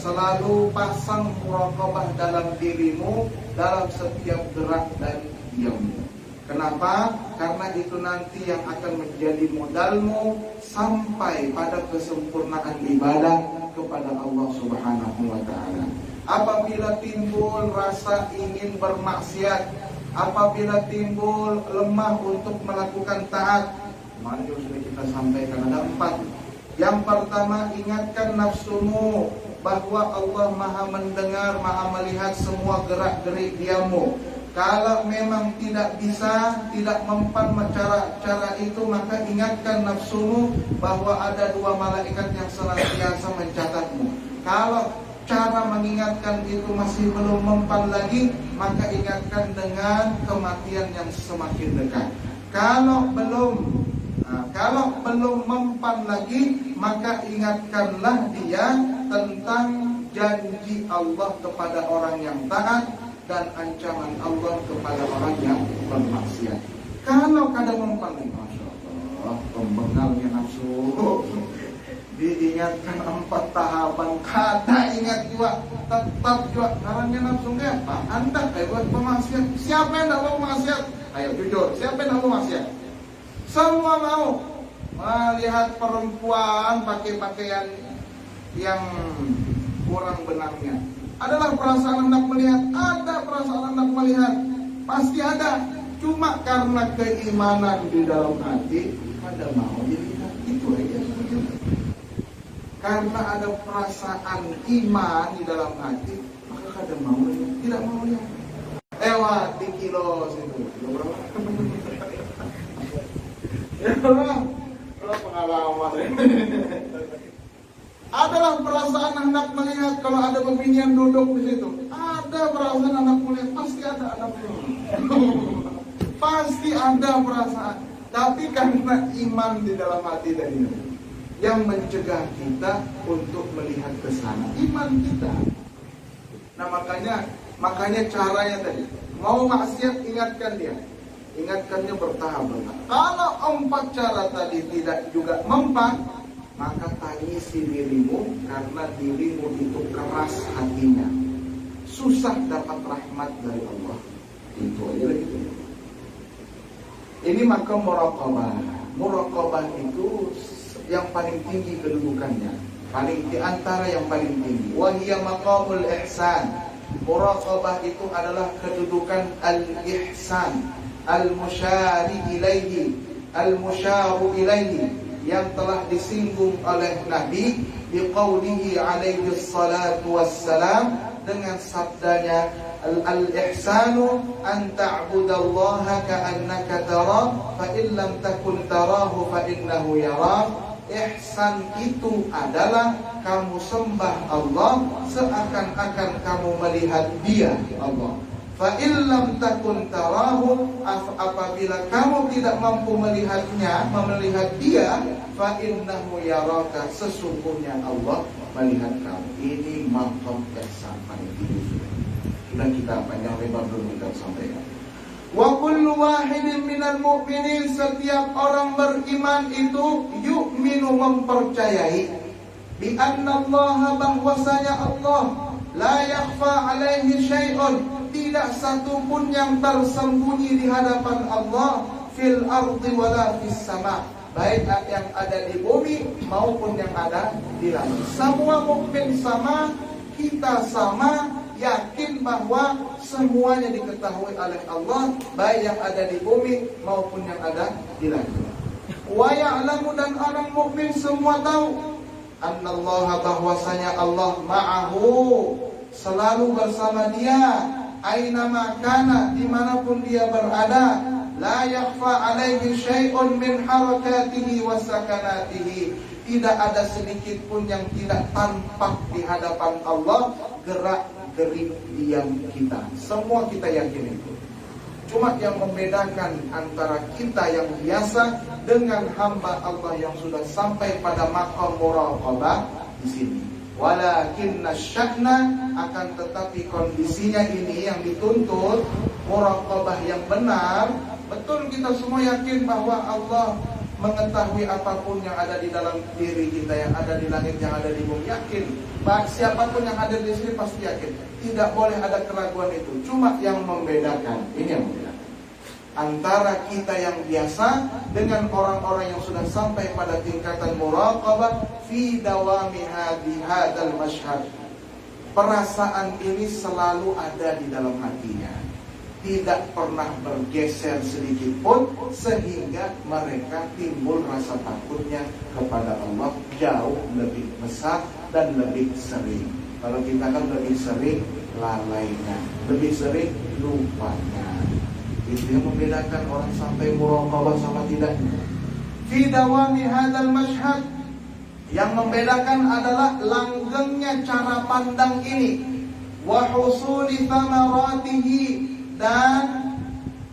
selalu pasang muraqabah dalam dirimu, dalam setiap gerak dan diammu. Kenapa? Karena itu nanti yang akan menjadi modalmu sampai pada kesempurnaan ibadah kepada Allah Subhanahu wa ta'ala. Apabila timbul rasa ingin bermaksiat, apabila timbul lemah untuk melakukan taat, kemarin sudah kita sampaikan ada 4. Yang pertama, ingatkan nafsumu bahwa Allah Maha mendengar, Maha melihat semua gerak-gerik diammu. Kalau memang tidak bisa, tidak mempan cara itu, maka ingatkan nafsumu bahwa ada 2 malaikat yang senantiasa mencatatmu. Kalau cara mengingatkan itu masih belum mempan lagi, maka ingatkan dengan kematian yang semakin dekat. Kalau belum mempan lagi, maka ingatkanlah dia tentang janji Allah kepada orang yang taat dan ancaman Allah kepada orang yang bermaksiat. Kalau kadang mempan, masya Allah, pembengalnya nafsu, diingatkan 4 tahapan, kata ingat juga, tetap juga caranya nafsu apa? Anda kayak buat pemaksiat. Siapa yang tidak mau maksiat? Ayo jujur, siapa yang tidak mau maksiat? Semua mau melihat perempuan pakai pakaian yang kurang benarnya. Adalah perasaan hendak melihat, ada perasaan hendak melihat, pasti ada. Cuma karena keimanan di dalam hati, ada mau dilihat, itu aja. Karena ada perasaan iman di dalam hati, maka ada mau lihat, tidak mau lihat. Lewat di kilo situ, kilo berapa? Ya Allah, pengalaman. Adalah perasaan hendak melihat, kalau ada pembinian duduk di situ, ada perasaan hendak melihat, pasti ada anak pasti ada perasaan. Tapi karena iman di dalam hati tadi yang mencegah kita untuk melihat ke sana, iman kita. Nah makanya caranya tadi, mau maksiat ingatkan dia, ingatkannya bertahap. Kalau 4 cara tadi tidak juga mempan, maka tangisi dirimu, karena dirimu itu keras hatinya, susah dapat rahmat dari Allah. Itu aja gitu. Ini maka muraqabah. Muraqabah itu yang paling tinggi kedudukannya, paling di antara yang paling tinggi. Wa hiya maqamul ihsan. Muraqabah itu adalah kedudukan al-ihsan, al-musyari ilaihi, al-musyaru ilaihi, yang telah disinggung oleh Nabi di qaulihi alaihi salatu wassalam, dengan sabdanya, al-ihsanu an ta'budallaha ka'annaka tara fa in lam takun tarahu fa innahu yarak. Ihsan itu adalah kamu sembah Allah seakan-akan kamu melihat dia, Allah. Fa illam takun tarahu, apabila kamu tidak mampu melihatnya, melihat dia, fa innahu yaraka, sesungguhnya Allah melihat kamu. Ini maqam ihsan paling tinggi. Sudah kita panjang lebar dulu kita sampaikan. Wa kullu wahidin minal mu'minin, setiap orang beriman itu yu'minu, mempercayai, bi anna Allah, bahwasanya Allah, la yakhfa alaihi syai'un, tidak satu pun yang tersembunyi di hadapan Allah, fil ardi wala fis sama, baik yang ada di bumi maupun yang ada di langit. Semua mukmin sama, kita sama, yakin bahwa semuanya diketahui oleh Allah, baik yang ada di bumi maupun yang ada di langit. Wa ya'lamu, dan orang mukmin semua tahu, annallaha, bahwasanya Allah ma'ahu, selalu bersama dia, aina makana, dimanapun dia berada, la yakhfa alaihi syai'un min harakatihi wa sakanatihi, tidak ada sedikit pun yang tidak tampak di hadapan Allah, gerak gerik diam kita, semua kita yakin itu. Cuma yang membedakan antara kita yang biasa dengan hamba Allah yang sudah sampai pada maqam muraqabah di sini. Walakinna sya'na, akan tetapi kondisinya ini yang dituntut muraqabah yang benar. Betul kita semua yakin bahwa Allah mengetahui apapun yang ada di dalam diri kita, yang ada di langit, yang ada di bumi, yakin. Siapapun yang hadir di sini pasti yakin. Tidak boleh ada keraguan itu. Cuma yang membedakan, ini yang membedakan antara kita yang biasa dengan orang-orang yang sudah sampai pada tingkatan muraqabah fi dawami hadzal masyhad. Perasaan ini selalu ada di dalam hatinya, tidak pernah bergeser sedikit pun, sehingga mereka timbul rasa takutnya kepada Allah jauh lebih besar dan lebih sering. Kalau kita kan lebih sering lalainya, lebih sering lupanya. Itu yang membedakan orang sampai muraqabah sama tidak. Fi dawami hadzal masyhad, yang membedakan adalah langgengnya cara pandang ini, wa husuli thamaratihi, dan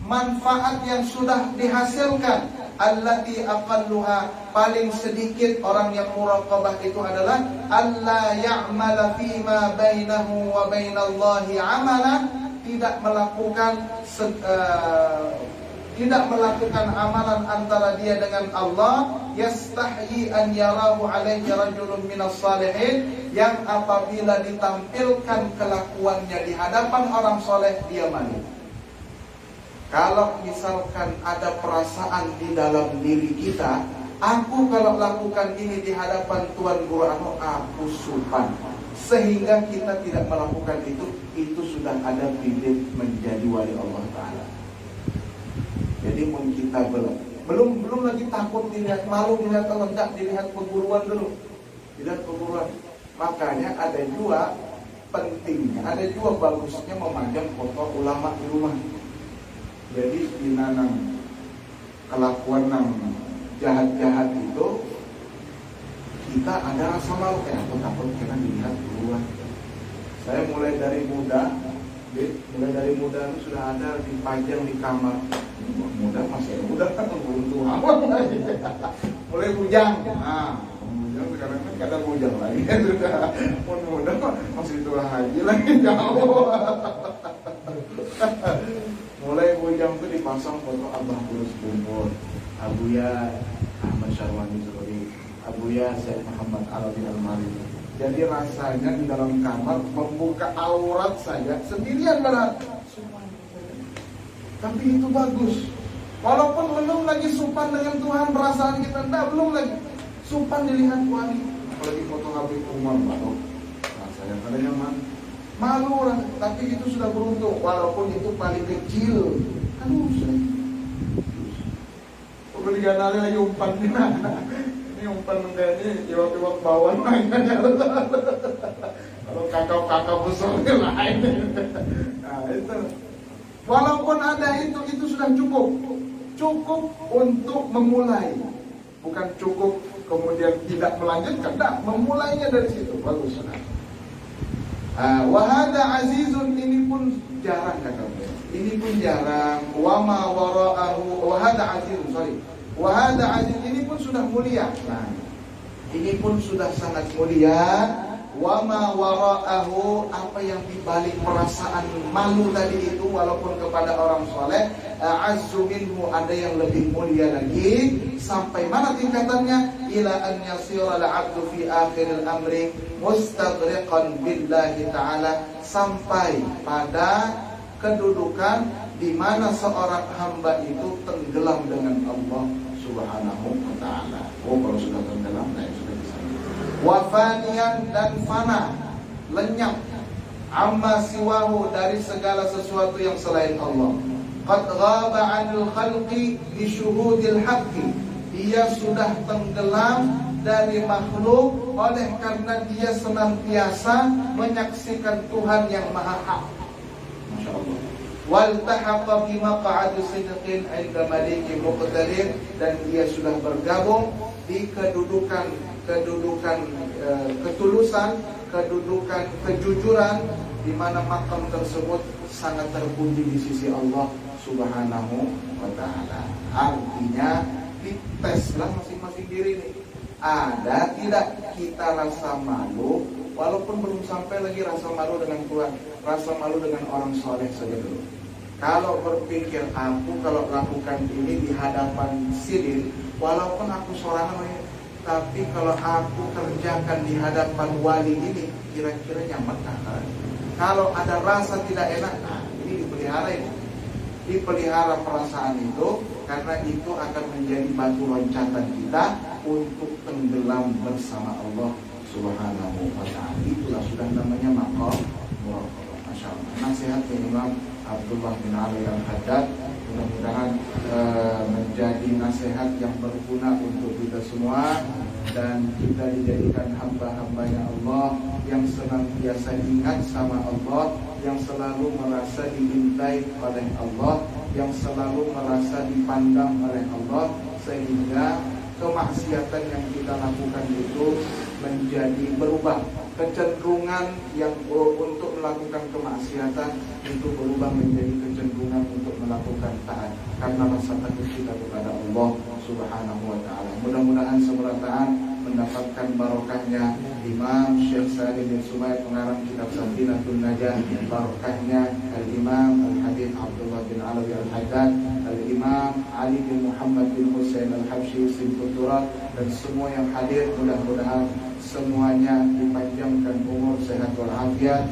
manfaat yang sudah dihasilkan, allati aqalluha, paling sedikit orang yang muraqabah itu adalah alla ya'mala fima bainahu wa bainallahi amalan, tidak melakukan amalan antara dia dengan Allah, yastahyi an yarahu alaihi rajulun minas salihin, yang apabila ditampilkan kelakuannya di hadapan orang soleh dia malu. Kalau misalkan ada perasaan di dalam diri kita, aku kalau lakukan ini di hadapan Tuan Guru aku supan, sehingga kita tidak melakukan itu sudah ada bibit menjadi wali Allah Ta'ala. Jadi mungkin kita belum lagi takut dilihat, malu dilihat Allah, tidak, dilihat perguruan dulu, dilihat perguruan. Makanya ada juga pentingnya, ada juga bagusnya memajang foto ulama di rumah. Jadi dinanang kelakuan nang jahat-jahat itu, kita ada rasa malu, aku takut karena dilihat duluan. Saya mulai dari muda sudah ada dipajang di kamar. Muda masih muda kan, belum tua amat. Mulai bujang. Bujang sekarang kan kadang bujang lagi. Sudah pun muda masih tua haji lagi, jauh. Mulai bujang tuh dipasang foto Abah Bulus Bumbur, Abuya Ahmad Syarwani Zuri, Abuya Syekh Muhammad Alamin Al-Maliki. Jadi rasanya di dalam kamar membuka aurat saja sendirian malah. Tapi itu bagus. Walaupun belum lagi supan dengan Tuhan, perasaan kita belum lagi supan dilihat wali. Apalagi foto Habib Umar baru. Rasanya pada nyaman. Malu orang, tapi itu sudah beruntung. Walaupun itu paling kecil. Aduh, perlu diganali lagi umpan di mana? Ini umpan menjadi iwak-iwak bawang. Kalau kakak-kakak besar lain. Nah itu. Walaupun ada itu sudah cukup. Cukup untuk memulai. Bukan cukup kemudian tidak melanjutkan. Tidak, memulainya dari situ. Bagus. Wahada azizun, ini pun jarang kata beliau. Ini pun jarang. Wama wara'ahu, wahada azizun, wahada aziz, ini pun sudah mulia. Nah, ini pun sudah sangat mulia. Wama wara'ahu, apa yang dibalik perasaan malu tadi itu, walaupun kepada orang soleh, azzu minhu, ada yang lebih mulia lagi. Sampai mana tingkatannya? Ila an yasira al-'abdu fi akhiril amri mustaghriqan billahi ta'ala, sampai pada kedudukan di mana seorang hamba itu tenggelam dengan Allah Subhanahu wa ta'ala. Oh, kalau sudah tenggelam, sudah bisa. Wafanian, dan fana, lenyap. amma siwahu, dari segala sesuatu yang selain Allah. Qad ghaba 'anil khalqi bi syuhudil haqqi, dia sudah tenggelam dari makhluk oleh karena dia senantiasa menyaksikan Tuhan yang maha hak. Masya Allah. Wal tahaqa bi maq'adi sidqin 'inda malikin muqtadir, dan dia sudah bergabung di kedudukan ketulusan, kedudukan kejujuran, di mana makam tersebut sangat terpuji di sisi Allah Subhanahu wa ta'ala. Artinya diteslah masing-masing diri nih. Ada tidak kita rasa malu, walaupun belum sampai lagi rasa malu dengan Tuhan, rasa malu dengan orang soleh saja dulu. Kalau berpikir aku kalau lakukan ini di hadapan sidin, walaupun aku sorangan, tapi kalau aku kerjakan di hadapan wali ini, kira-kira nyaman kan? Kalau ada rasa tidak enak, nah ini dipelihara ini. Dipelihara perasaan itu, karena itu akan menjadi batu loncatan kita untuk tenggelam bersama Allah Subhanahu wa ta'ala. Itulah sudah namanya maqam muraqabah. Masya Allah. Nasihat Imam Abdullah bin Ali Al-Haddad, mudah-mudahan menjadi nasihat yang berguna untuk kita semua, dan kita dijadikan hamba-hambanya Allah yang senantiasa ingat sama Allah, yang selalu merasa dicintai oleh Allah, yang selalu merasa dipandang oleh Allah, sehingga kemaksiatan yang kita lakukan itu menjadi berubah. Kecenderungan yang untuk melakukan kemaksiatan itu berubah menjadi kecenderungan untuk melakukan taat, karena rasa takut kita kepada Allah Subhanahu wa ta'ala. Mudah-mudahan semerataan mendapatkan barokahnya Imam Syekh Salim bin Sumaid, pengarang kitab Safinatun Najah, barokahnya Al-Imam Al-Habib Abdullah bin Alawi Al-Haddad, Al-Imam Ali bin Muhammad bin Husain Al-Habsyi Simputurat, dan semua yang hadir. Mudah-mudahan semuanya dipanjangkan umur, sehat walafiat,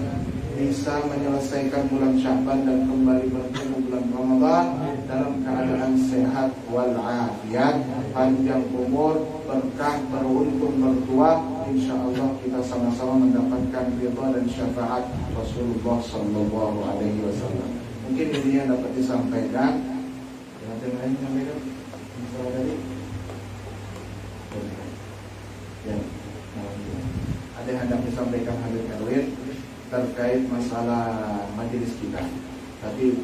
bisa menyelesaikan bulan Sya'ban dan kembali bertemu bulan Ramadan dalam keadaan sehat walafiat, panjang umur, berkah, beruntung, bertuah. InsyaAllah kita sama-sama mendapatkan ridha dan syafaat Rasulullah Sallallahu Alaihi Wasallam. Mungkin ini yang dapat disampaikan. Ada yang lain sampaikan? Masalah tadi? Ya. Ada yang hendak disampaikan Habib Erwin terkait masalah majelis kita. Tapi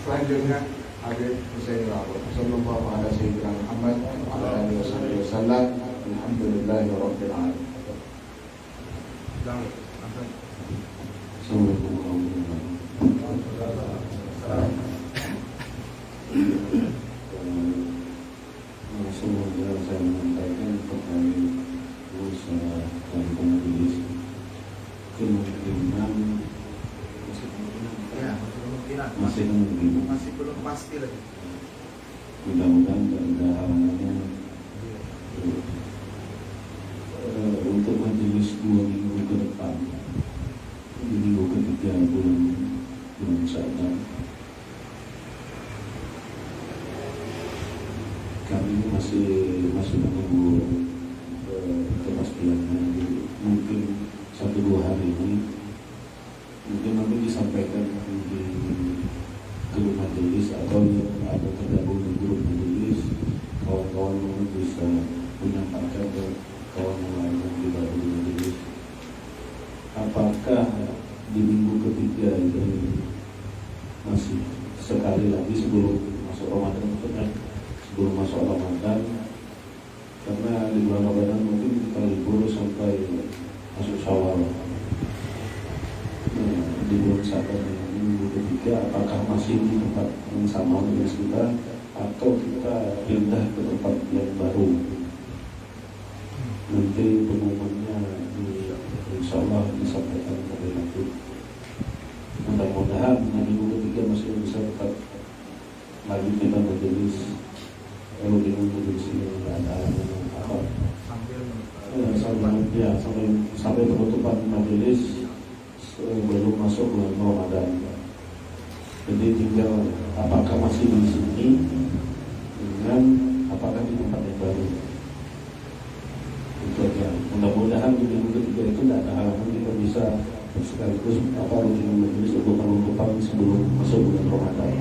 selanjutnya Habib Husaini Lawal sallallahu alaihi Muhammad ala alihi wasallam. Alhamdulillahirabbil alamin. Semoga saya menyampaikan kepada usaha dan penulis kemungkinan masih belum pasti lagi. Mudah-mudahan tidak ada halangannya untuk majelis 2 minggu ke depan, di minggu ketiga bulan Sya'ban. Kami masih menunggu kepastiannya. Mungkin 1-2 hari ini mungkin nanti disampaikan di grup majelis atau tergabung di grup majelis, kawan-kawan yang bisa menyampaikan ke kawan yang lain yang tidak di majelis. Apakah di minggu ketiga ini masih sekali lagi sebelum masuk Ramadan, sebelum masuk Ramadan, karena di bulan Ramadan mungkin kita libur sampai masuk Syawal. Di bulan Sya'ban minggu ketiga, apakah masih di tempat yang sama dengan kita atau kita pindah ke tempat yang baru? Nanti pengumumannya insya Allah disampaikan pada nanti. Mudah-mudahan di minggu ketiga masih bisa tetap lagi kita majelis. Kalau di minggu ini tidak ada apa sampai penutupan majelis belum masuk bulan Ramadan. Jadi tinggal apakah masih di sini dengan apakah di tempat yang baru. Itu aja. Mudah-mudahan di minggu ketiga itu tidak ada halangan kita terus apa rutin majelis untuk penutupan sebelum masuk bulan Ramadan.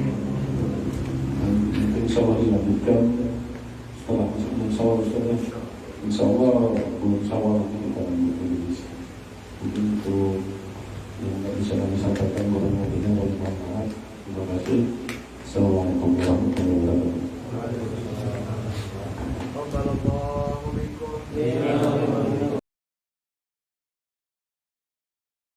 Dan insya Allah dilanjutkan setelah masuk bulan Syawal. Insya Allah bulan Syawal nanti kita lanjut majelis. Mungkin untuk yang tidak bisa kami sampaikan kurang lebihnya mohon maaf. Terima kasih. Assalamualaikum warahmatullahi wabarakatuh. Waalaikumsalam.